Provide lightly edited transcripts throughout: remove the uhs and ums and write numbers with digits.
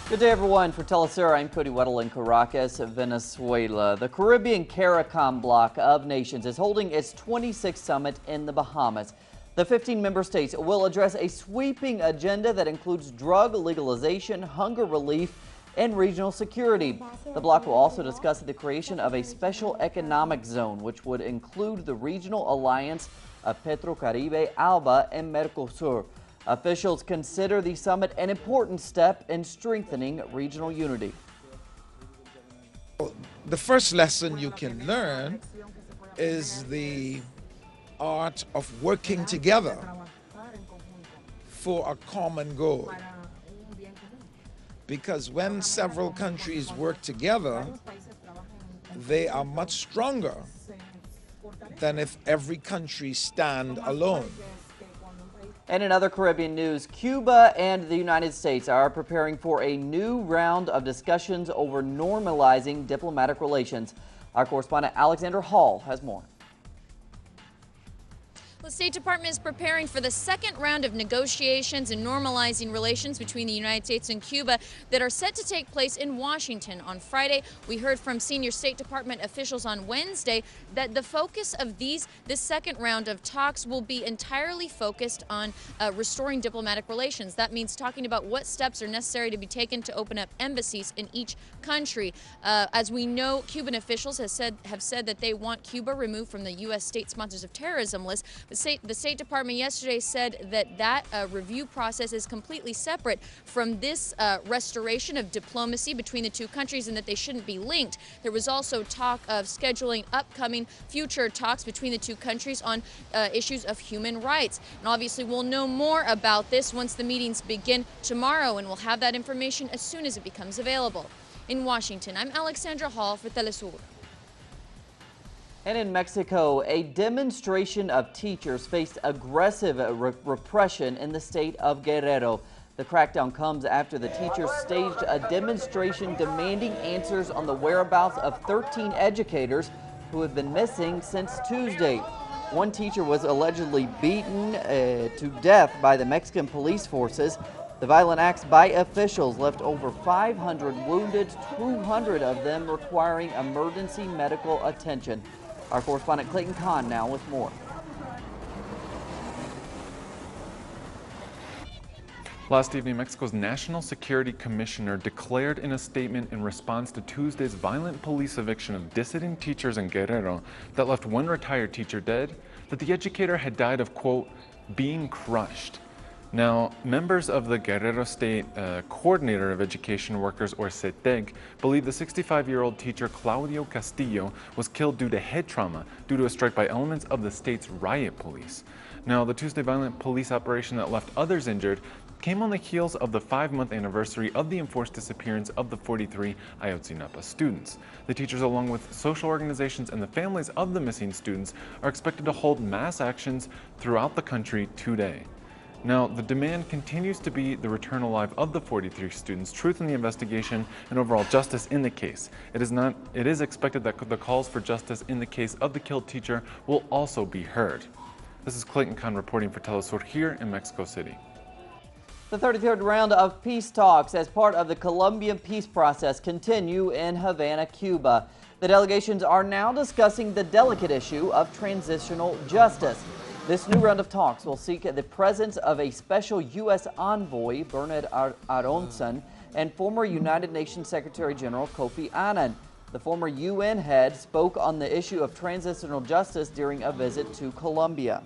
Good day, everyone. For teleSUR, I'm Cody Weddle in Caracas, Venezuela. The Caribbean CARICOM bloc of nations is holding its 26th summit in the Bahamas. The 15 member states will address a sweeping agenda that includes drug legalization, hunger relief, and regional security. The bloc will also discuss the creation of a special economic zone, which would include the regional alliance of Petrocaribe, ALBA, and Mercosur. Officials consider the summit an important step in strengthening regional unity. The first lesson you can learn is the art of working together for a common goal. Because when several countries work together, they are much stronger than if every country stand alone. And in other Caribbean news, Cuba and the United States are preparing for a new round of discussions over normalizing diplomatic relations. Our correspondent Alexander Hall has more. The State Department is preparing for the second round of negotiations and normalizing relations between the United States and Cuba that are set to take place in Washington on Friday. We heard from senior State Department officials on Wednesday that the focus of this second round of talks will be entirely focused on restoring diplomatic relations. That means talking about what steps are necessary to be taken to open up embassies in each country. As we know, Cuban officials have said that they want Cuba removed from the U.S. state sponsors of terrorism list. The State Department yesterday said that review process is completely separate from this restoration of diplomacy between the two countries and that they shouldn't be linked. There was also talk of scheduling upcoming future talks between the two countries on issues of human rights. And obviously we'll know more about this once the meetings begin tomorrow, and we'll have that information as soon as it becomes available. In Washington, I'm Alexandra Hall for teleSUR. And in Mexico, a demonstration of teachers faced aggressive repression in the state of Guerrero. The crackdown comes after the teachers staged a demonstration demanding answers on the whereabouts of 13 educators who have been missing since Tuesday. One teacher was allegedly beaten to death by the Mexican police forces. The violent acts by officials left over 500 wounded, 200 of them requiring emergency medical attention. Our correspondent Clayton Kahn now with more. Last evening, Mexico's National Security Commissioner declared in a statement in response to Tuesday's violent police eviction of dissident teachers in Guerrero that left one retired teacher dead, that the educator had died of, quote, being crushed. Now, members of the Guerrero State Coordinator of Education Workers, or CETEG, believe the 65-year-old teacher Claudio Castillo was killed due to head trauma due to a strike by elements of the state's riot police. Now, the Tuesday violent police operation that left others injured came on the heels of the 5-month anniversary of the enforced disappearance of the 43 Ayotzinapa students. The teachers, along with social organizations and the families of the missing students, are expected to hold mass actions throughout the country today. Now, the demand continues to be the return alive of the 43 students, truth in the investigation, and overall justice in the case. It is expected that the calls for justice in the case of the killed teacher will also be heard. This is Clayton Kahn reporting for teleSUR here in Mexico City. The 33rd round of peace talks as part of the Colombian peace process continue in Havana, Cuba. The delegations are now discussing the delicate issue of transitional justice. This new round of talks will seek the presence of a special U.S. envoy, Bernard Aronson, and former United Nations Secretary General Kofi Annan. The former UN head spoke on the issue of transitional justice during a visit to Colombia.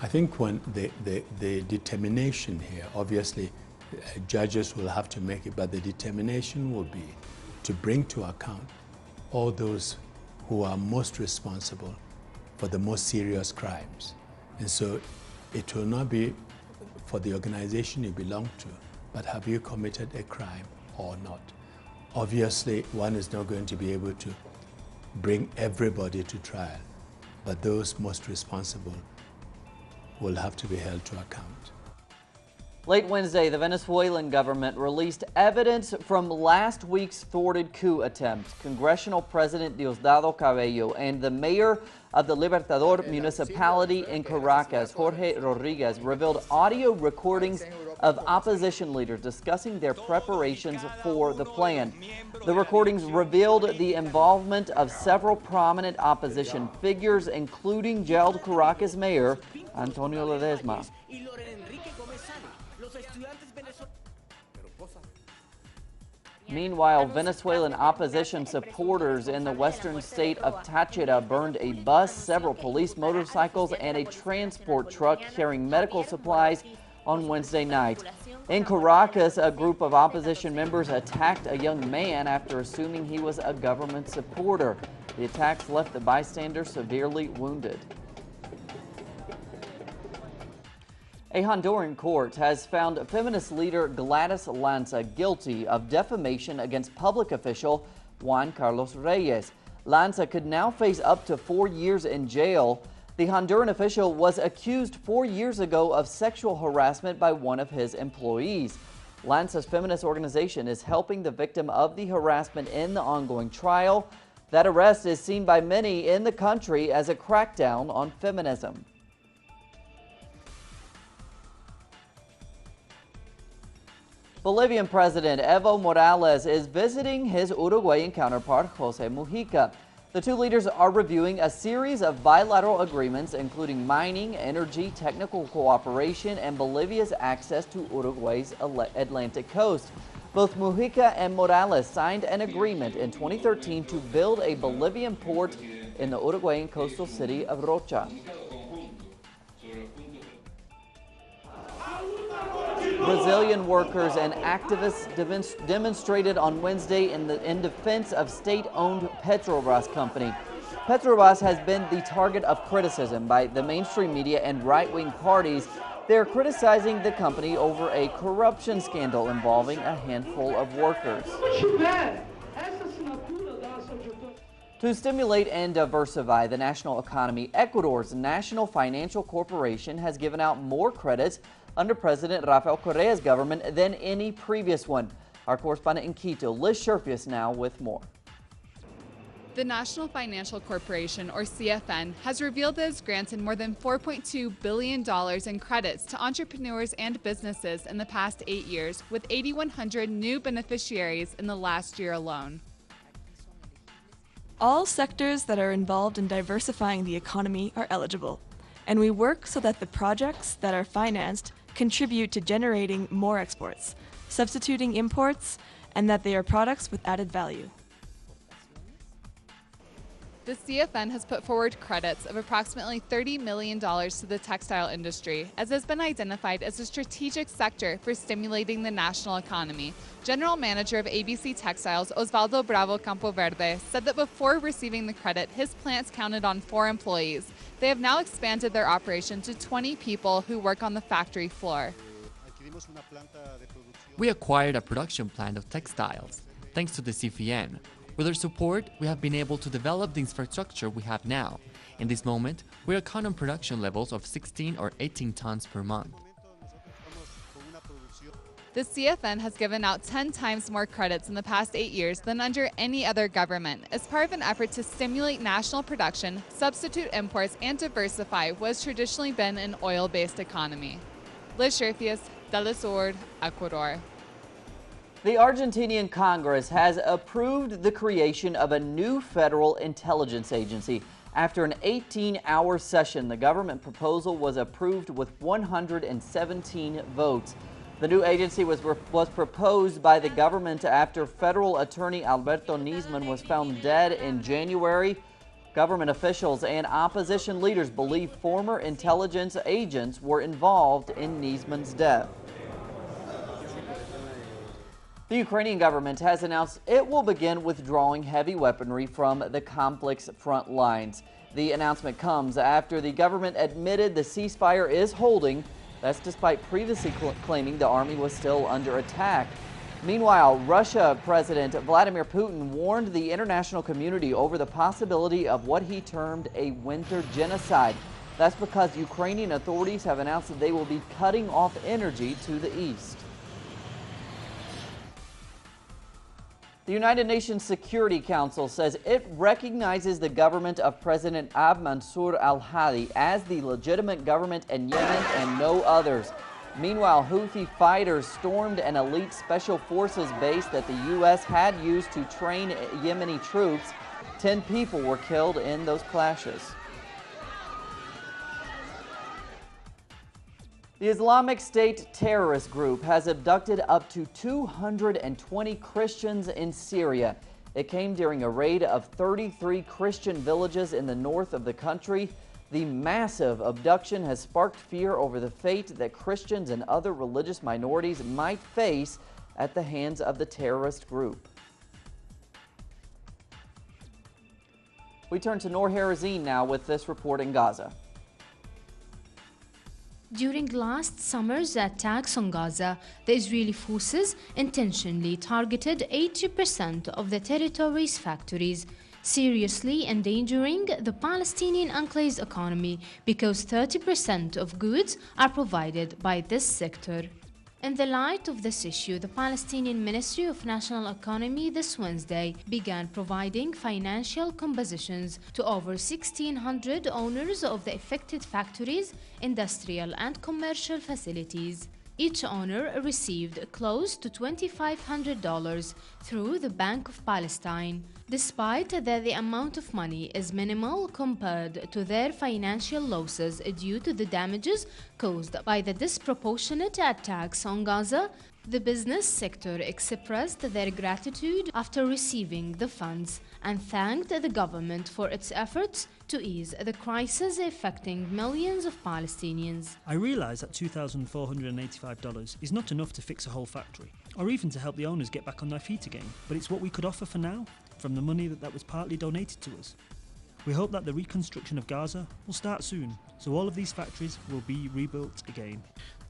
I think when the determination here, obviously judges will have to make it, but the determination will be to bring to account all those who are most responsible for the most serious crimes. And so it will not be for the organization you belong to, but have you committed a crime or not? Obviously, one is not going to be able to bring everybody to trial, but those most responsible will have to be held to account. Late Wednesday, the Venezuelan government released evidence from last week's thwarted coup attempt. Congressional President Diosdado Cabello and the mayor of the Libertador municipality in Caracas, Jorge Rodriguez, revealed audio recordings of opposition leaders discussing their preparations for the plan. The recordings revealed the involvement of several prominent opposition figures, including jailed Caracas Mayor Antonio Ledesma. Meanwhile, Venezuelan opposition supporters in the western state of Táchira burned a bus, several police motorcycles, and a transport truck carrying medical supplies on Wednesday night. In Caracas, a group of opposition members attacked a young man after assuming he was a government supporter. The attacks left the bystander severely wounded. A Honduran court has found feminist leader Gladys Lanza guilty of defamation against public official Juan Carlos Reyes. Lanza could now face up to 4 years in jail. The Honduran official was accused 4 years ago of sexual harassment by one of his employees. Lanza's feminist organization is helping the victim of the harassment in the ongoing trial. That arrest is seen by many in the country as a crackdown on feminism. Bolivian President Evo Morales is visiting his Uruguayan counterpart Jose Mujica. The two leaders are reviewing a series of bilateral agreements, including mining, energy, technical cooperation, and Bolivia's access to Uruguay's Atlantic coast. Both Mujica and Morales signed an agreement in 2013 to build a Bolivian port in the Uruguayan coastal city of Rocha. Brazilian workers and activists demonstrated on Wednesday in defense of state-owned Petrobras company. Petrobras has been the target of criticism by the mainstream media and right-wing parties. They're criticizing the company over a corruption scandal involving a handful of workers. To stimulate and diversify the national economy, Ecuador's National Financial Corporation has given out more credits under President Rafael Correa's government than any previous one. Our correspondent in Quito, Liz Scherfius, now with more. The National Financial Corporation, or CFN, has revealed that it's granted more than $4.2 billion in credits to entrepreneurs and businesses in the past 8 years, with 8,100 new beneficiaries in the last year alone. All sectors that are involved in diversifying the economy are eligible, and we work so that the projects that are financed contribute to generating more exports, substituting imports, and that they are products with added value. The CFN has put forward credits of approximately $30 million to the textile industry, as has been identified as a strategic sector for stimulating the national economy. General Manager of ABC Textiles, Osvaldo Bravo Campoverde, said that before receiving the credit, his plants counted on 4 employees. They have now expanded their operation to 20 people who work on the factory floor. We acquired a production plant of textiles, thanks to the CFN. With their support, we have been able to develop the infrastructure we have now. In this moment, we are counting production levels of 16 or 18 tons per month. The CFN has given out 10 times more credits in the past 8 years than under any other government, as part of an effort to stimulate national production, substitute imports, and diversify what has traditionally been an oil-based economy. Liz Scherfius, teleSUR, Ecuador. The Argentinian Congress has approved the creation of a new federal intelligence agency. After an 18-hour session, the government proposal was approved with 117 votes. The new agency was proposed by the government after federal attorney Alberto Nisman was found dead in January. Government officials and opposition leaders believe former intelligence agents were involved in Nisman's death. The Ukrainian government has announced it will begin withdrawing heavy weaponry from the conflict's front lines. The announcement comes after the government admitted the ceasefire is holding. That's despite previously claiming the army was still under attack. Meanwhile, Russia President Vladimir Putin warned the international community over the possibility of what he termed a winter genocide. That's because Ukrainian authorities have announced that they will be cutting off energy to the east. The United Nations Security Council says it recognizes the government of President Abd Mansour al-Hadi as the legitimate government in Yemen and no others. Meanwhile, Houthi fighters stormed an elite special forces base that the U.S. had used to train Yemeni troops. 10 people were killed in those clashes. The Islamic State terrorist group has abducted up to 220 Christians in Syria. It came during a raid of 33 Christian villages in the north of the country. The massive abduction has sparked fear over the fate that Christians and other religious minorities might face at the hands of the terrorist group. We turn to Noor Harazin now with this report in Gaza. During last summer's attacks on Gaza, the Israeli forces intentionally targeted 80% of the territory's factories, seriously endangering the Palestinian enclave's economy because 30% of goods are provided by this sector. In the light of this issue, the Palestinian Ministry of National Economy this Wednesday began providing financial compensations to over 1,600 owners of the affected factories, industrial and commercial facilities. Each owner received close to $2,500 through the Bank of Palestine, despite that the amount of money is minimal compared to their financial losses due to the damages caused by the disproportionate attacks on Gaza. The business sector expressed their gratitude after receiving the funds and thanked the government for its efforts to ease the crisis affecting millions of Palestinians. I realise that $2,485 is not enough to fix a whole factory, or even to help the owners get back on their feet again, but it's what we could offer for now, from the money that was partly donated to us. We hope that the reconstruction of Gaza will start soon, so all of these factories will be rebuilt again.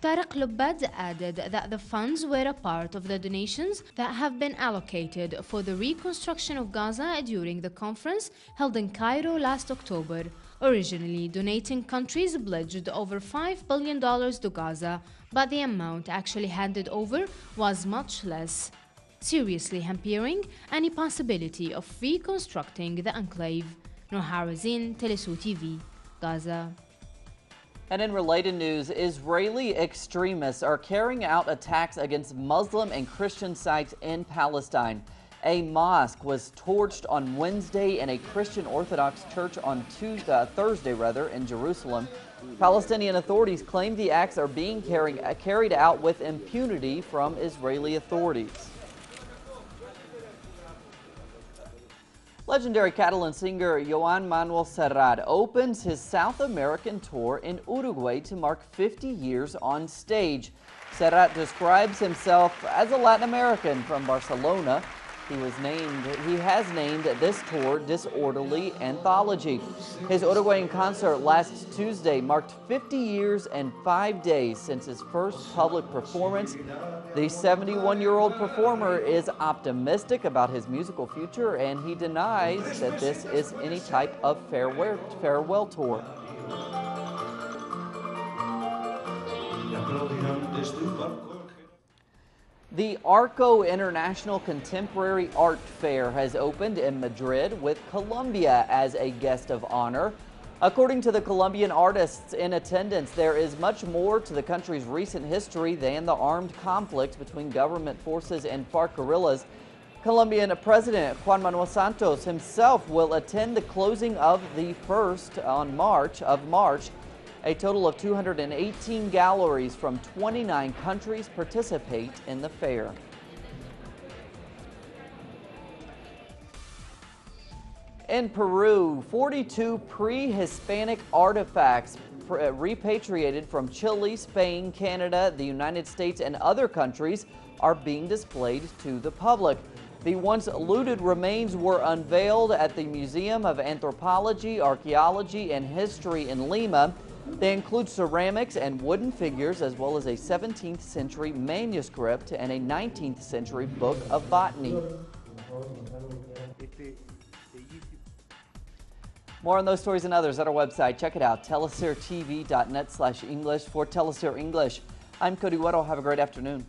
Tarek Lubad added that the funds were a part of the donations that have been allocated for the reconstruction of Gaza during the conference held in Cairo last October. Originally, donating countries pledged over $5 billion to Gaza, but the amount actually handed over was much less, seriously hampering any possibility of reconstructing the enclave. Noor Harazin, teleSUR TV, Gaza. And in related news, Israeli extremists are carrying out attacks against Muslim and Christian sites in Palestine. A mosque was torched on Wednesday and a Christian Orthodox church on Thursday in Jerusalem. Palestinian authorities claim the acts are being carried out with impunity from Israeli authorities. Legendary Catalan singer Joan Manuel Serrat opens his South American tour in Uruguay to mark 50 years on stage. Serrat describes himself as a Latin American from Barcelona. He has named this tour Disorderly Anthology. His Uruguayan concert last Tuesday marked 50 years and 5 days since his first public performance. The 71-year-old performer is optimistic about his musical future, and he denies that this is any type of farewell tour. The Arco International Contemporary Art Fair has opened in Madrid with Colombia as a guest of honor. According to the Colombian artists in attendance, there is much more to the country's recent history than the armed conflict between government forces and FARC guerrillas. Colombian President Juan Manuel Santos himself will attend the closing of the first on March. A total of 218 galleries from 29 countries participate in the fair. In Peru, 42 pre-Hispanic artifacts repatriated from Chile, Spain, Canada, the United States, and other countries are being displayed to the public. The once looted remains were unveiled at the Museum of Anthropology, Archaeology, and History in Lima. They include ceramics and wooden figures, as well as a 17th century manuscript and a 19th century book of botany. More on those stories and others at our website. Check it out, telesurtv.net/English. For teleSUR English, I'm Cody Weddle. Have a great afternoon.